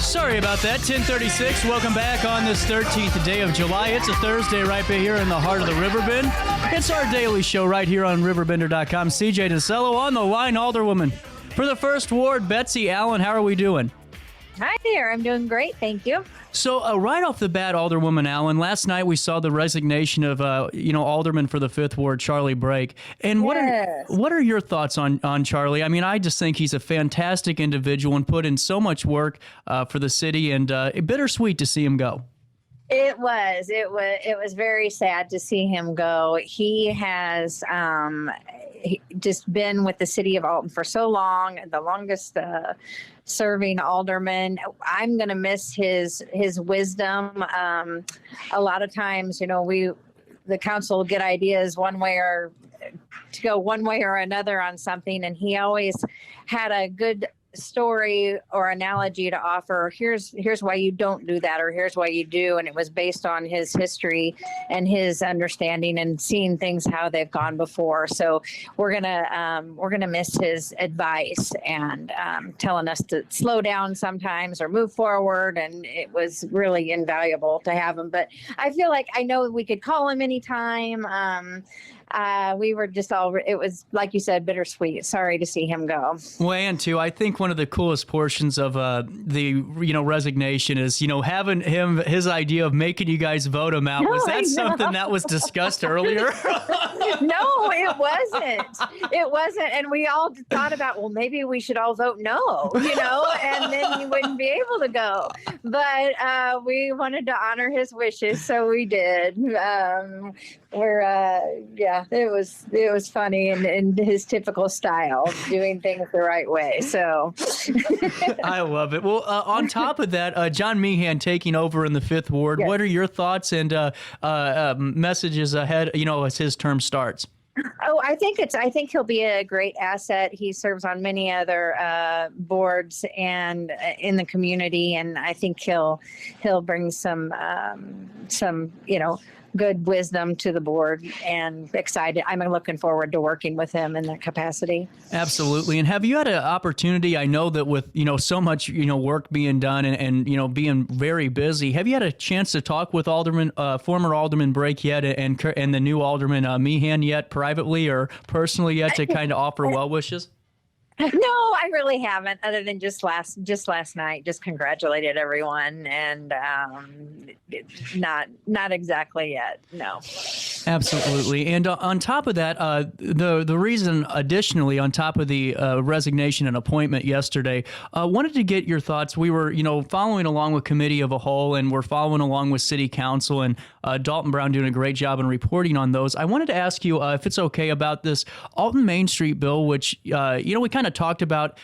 Sorry about that. 10:36. Welcome back on this 13th day of July. It's a Thursday right here in the heart of the Riverbend. It's our daily show right here on RiverBender.com. CJ DeCello on the line, Alderwoman. For the first ward, Betsy Allen, how are we doing? Hi there. I'm doing great. Thank you. So right off the bat, Alderwoman Allen, last night we saw the resignation of, Alderman for the 5th Ward, Charlie Brake. And what are your thoughts on Charlie? I mean, I just think he's a fantastic individual and put in so much work for the city, and bittersweet to see him go. It was very sad to see him go. He has just been with the city of Alton for so long, the longest serving alderman. I'm going to miss his wisdom. A lot of times, the council will get ideas to go one way or another on something, and he always had a good story or analogy to offer. Here's why you don't do that, or here's why you do. And it was based on his history and his understanding and seeing things how they've gone before. So we're gonna miss his advice and telling us to slow down sometimes or move forward. And it was really invaluable to have him. But I feel like I know we could call him anytime. We were just it was, like you said, bittersweet. Sorry to see him go. Well, and too, I think one of the coolest portions of the resignation is, having his idea of making you guys vote him out. Was that something that was discussed earlier? No, it wasn't. It wasn't. And we all thought about, well, maybe we should all vote no, and then he wouldn't be able to go. But we wanted to honor his wishes, so we did. It was funny in his typical style, doing things the right way. So I love it. Well, on top of that, John Meehan taking over in the 5th Ward. Yes. What are your thoughts and messages ahead, as his term starts? Oh, I think he'll be a great asset. He serves on many other boards and in the community, and I think he'll bring some good wisdom to the board, and excited. I'm looking forward to working with him in that capacity. Absolutely. And have you had an opportunity? I know that with so much work being done and being very busy. Have you had a chance to talk with former Alderman Brake yet, and the new Alderman Meehan yet, privately or personally yet, to kind of offer well wishes? No, I really haven't, other than just last night, just congratulated everyone, and not exactly yet. No. Absolutely. And on top of that, the reason additionally, on top of the resignation and appointment yesterday, wanted to get your thoughts. We were, following along with Committee of a Whole, and we're following along with City Council, and Dalton Brown doing a great job in reporting on those. I wanted to ask you if it's okay about this Alton Main Street bill, which, we kind of talked about.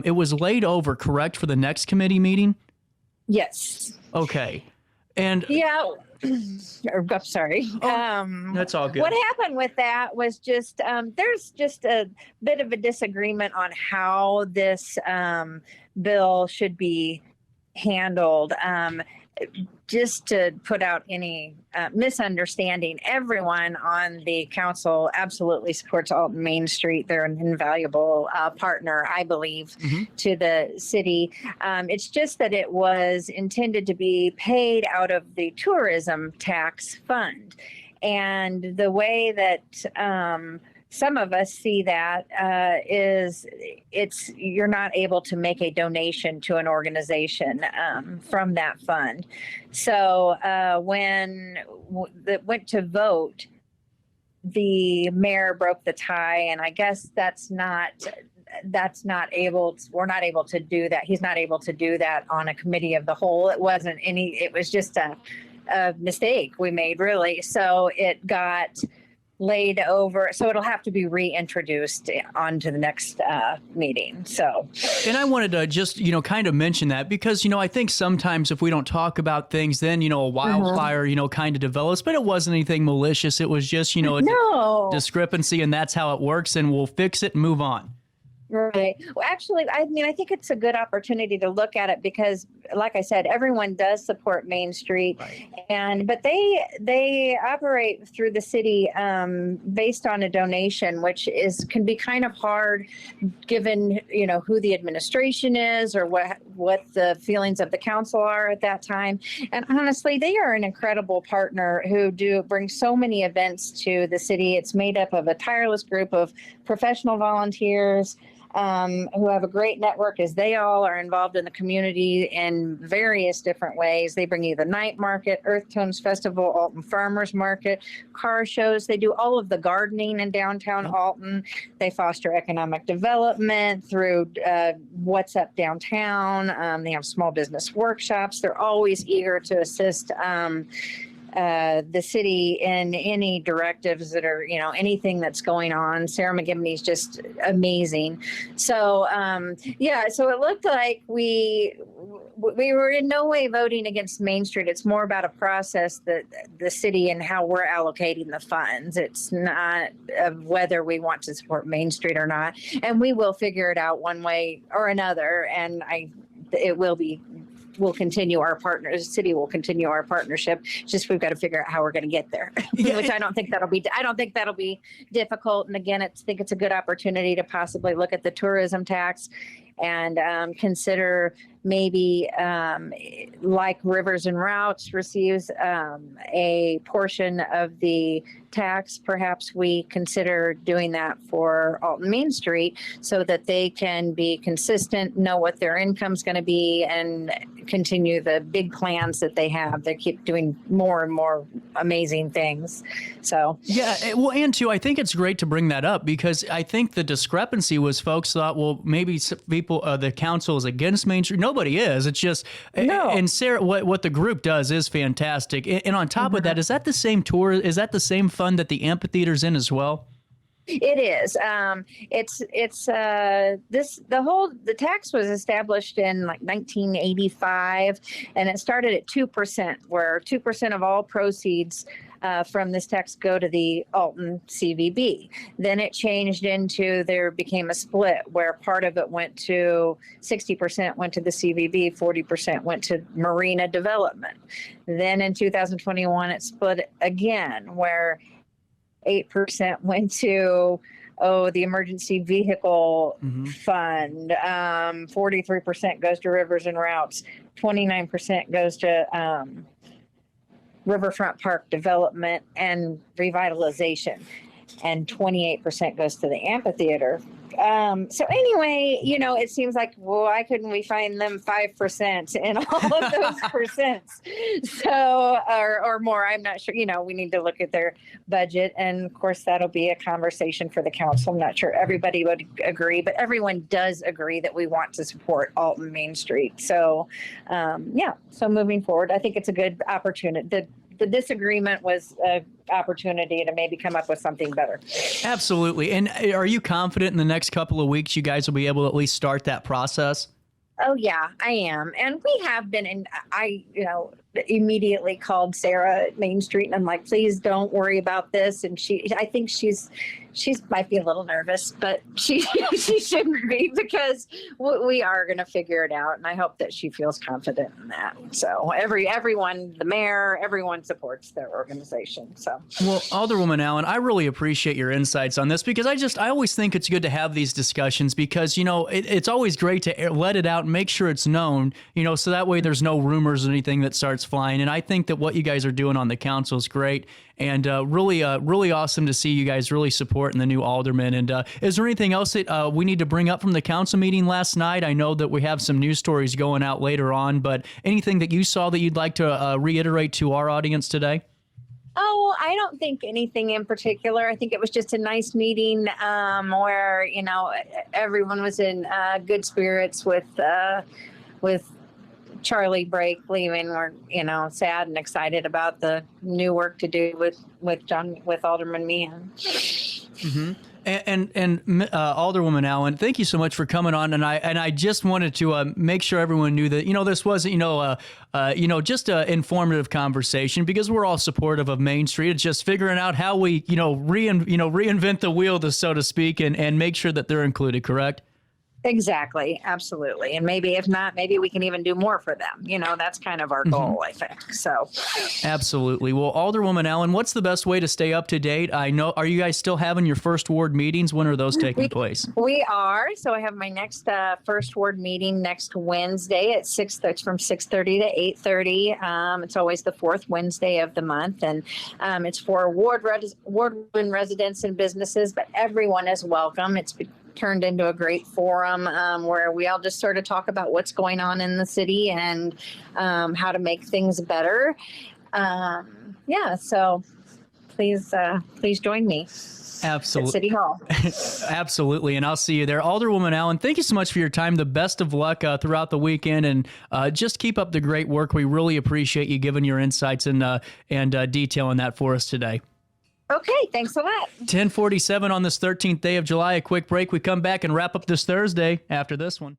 It was laid over, correct, for the next committee meeting? Yes. Okay. And yeah, I'm sorry. That's all good. What happened with that was just there's just a bit of a disagreement on how this bill should be handled. Just to put out any misunderstanding, everyone on the council absolutely supports Alton Main Street. They're an invaluable partner, I believe, to the city. It's just that it was intended to be paid out of the tourism tax fund. And the way that some of us see that is you're not able to make a donation to an organization from that fund. So when it went to vote, the mayor broke the tie, and I guess we're not able to do that. He's not able to do that on a committee of the whole. It was just a mistake we made, really. So it got laid over, so it'll have to be reintroduced onto the next meeting. So, and I wanted to just kind of mention that, because I think sometimes if we don't talk about things, then a wildfire kind of develops. But it wasn't anything malicious. It was just a discrepancy, and that's how it works. And we'll fix it and move on. Right. Well, actually, I think it's a good opportunity to look at it, because like I said, everyone does support Main Street, but they operate through the city based on a donation, which can be kind of hard given who the administration is or what the feelings of the council are at that time. And honestly, they are an incredible partner who bring so many events to the city. It's made up of a tireless group of professional volunteers who have a great network, as they all are involved in the community in various different ways. They bring you the night market, Earth Tones Festival, Alton Farmers Market, car shows. They do all of the gardening in downtown Alton. They foster economic development through What's Up Downtown. They have small business workshops. They're always eager to assist the city in any directives that are, anything that's going on. Sarah McGibney's just amazing. So, so it looked like we were in no way voting against Main Street. It's more about a process that the city and how we're allocating the funds. It's not whether we want to support Main Street or not. And we will figure it out one way or another. And we'll continue our the city will continue our partnership. Just we've got to figure out how we're going to get there, which I don't think that'll be difficult. And again, I think it's a good opportunity to possibly look at the tourism tax and consider maybe like Rivers and Routes receives a portion of the tax, perhaps we consider doing that for Alton Main Street so that they can be consistent, know what their income's going to be, and continue the big plans that they have. They keep doing more and more amazing things. So yeah, well, and too, I think it's great to bring that up because I think the discrepancy was folks thought, well, maybe people, the council is against Main Street. Nobody is. It's just, no. And Sarah, what the group does is fantastic. And on top of that, is that the same tour? Is that the same fund that the amphitheater's in as well? It is. The tax was established in like 1985, and it started at 2%, where 2% of all proceeds from this tax go to the Alton CVB. Then it changed there became a split where part of it 60% went to the CVB, 40% went to Marina Development. Then in 2021, it split again, where 8% went to the emergency vehicle fund. 43% goes to Rivers and Routes. 29% goes to Riverfront Park Development and Revitalization. And 28% goes to the amphitheater. So anyway, it seems like, why couldn't we find them 5% in all of those percents? So, or more, I'm not sure, we need to look at their budget. And of course, that'll be a conversation for the council. I'm not sure everybody would agree, but everyone does agree that we want to support Alton Main Street. So, so moving forward, I think it's a good opportunity. The disagreement was an opportunity to maybe come up with something better. Absolutely. And are you confident in the next couple of weeks you guys will be able to at least start that process? Oh, yeah, I am. And we have been, and I, immediately called Sarah at Main Street and I'm like, please don't worry about this. And I think she might be a little nervous, but she shouldn't be, because we are going to figure it out. And I hope that she feels confident in that. So everyone, the mayor, everyone supports their organization. So, well, Alderwoman Allen, I really appreciate your insights on this, because I always think it's good to have these discussions, because, it's always great to let it out and make sure it's known, so that way there's no rumors or anything that starts flying. And I think that what you guys are doing on the council is great, and really awesome to see you guys really supporting the new alderman. And is there anything else that we need to bring up from the council meeting last night? I know that we have some news stories going out later on, but anything that you saw that you'd like to reiterate to our audience today? Oh, I don't think anything in particular. I think it was just a nice meeting where, everyone was in good spirits with Charlie Brake leaving. We're, sad and excited about the new work to do with Alderman Meehan. Mm-hmm. And Alderwoman Allen, thank you so much for coming on. And I just wanted to make sure everyone knew that this wasn't just an informative conversation, because we're all supportive of Main Street. It's just figuring out how we reinvent the wheel, so to speak, and make sure that they're included. Correct? Exactly. Absolutely. And maybe if not, maybe we can even do more for them. That's kind of our goal, I think. So Absolutely. Well, Alderwoman Allen, what's the best way to stay up to date? I know, are you guys still having your first ward meetings? When are those taking place? we are. So I have my next first ward meeting next Wednesday at 6. That's from 6:30 to 8:30. It's always the fourth Wednesday of the month, and it's for ward residents and businesses, but everyone is welcome. It's turned into a great forum where we all just sort of talk about what's going on in the city and how to make things better. So please join me. Absolutely. At City Hall. Absolutely. And I'll see you there. Alderwoman Allen, thank you so much for your time. The best of luck throughout the weekend, and just keep up the great work. We really appreciate you giving your insights and detailing that for us today. Okay, thanks a lot. 10:47 on this 13th day of July. A quick break. We come back and wrap up this Thursday after this one.